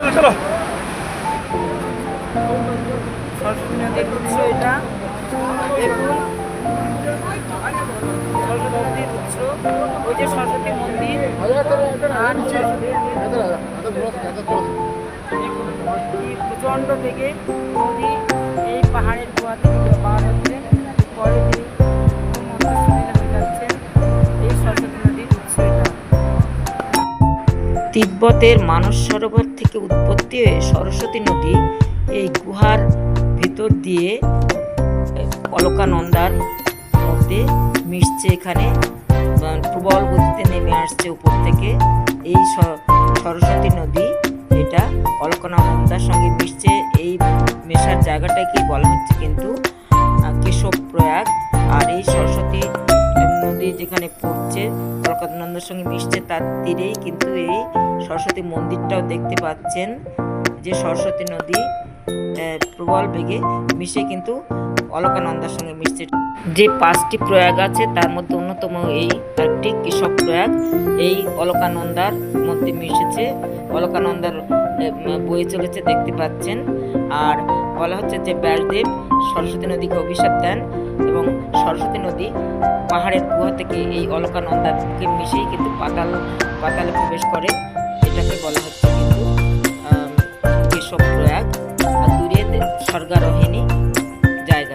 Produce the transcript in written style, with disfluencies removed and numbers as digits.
চলো সরস্বতী নদীর উৎস এটা। দেখুন সরস্বতী নদীর উৎস, ওই যে সরস্বতী মন্দির আর প্রচণ্ড বেগে নদী এই পাহাড়ের গুহা থেকে পার হচ্ছে। পরে তিনি মন্দির হয়ে যাচ্ছেন। এই সরস্বতী নদীর উৎস এটা। তিব্বতের মানস সরোবর থেকে উৎপত্তি হয়ে সরস্বতী নদী এই গুহার ভিতর দিয়ে অলকানন্দার মধ্যে মিশছে। এখানে প্রবল গতিতে নেমে আসছে উপর থেকে এই সরস্বতী নদী। এটা অলকানন্দার সঙ্গে মিশছে। এই মেশার জায়গাটাকে বলা হচ্ছে কিন্তু কেশব প্রয়াগ। আর এই সরস্বতী নদী যেখানে পড়ছে অলকানন্দার সঙ্গে মিশছে তার তীরেই কিন্তু এই সরস্বতী মন্দিরটাও দেখতে পাচ্ছেন, যে সরস্বতী নদী প্রবল বেগে মিশে কিন্তু অলকানন্দার সঙ্গে মিশছে। যে 5টি প্রয়াগ আছে তার মধ্যে অন্যতম এই একটি কেশব প্রয়াগ। এই অলকানন্দার মধ্যে মিশেছে, অলকানন্দার বয়ে চলেছে দেখতে পাচ্ছেন। আর বলা হচ্ছে যে ব্যাসদেব সরস্বতী নদীকে অভিশাপ দেন এবং সরস্বতী নদী পাহাড়ের গুহা থেকে এই অলকানন্দাকে মিশেই কিন্তু পাতালে প্রবেশ করে। এটাকে বলা হচ্ছে কিন্তু কেশব প্রয়াগ। আর দূরে স্বর্গারোহিণী জায়গা।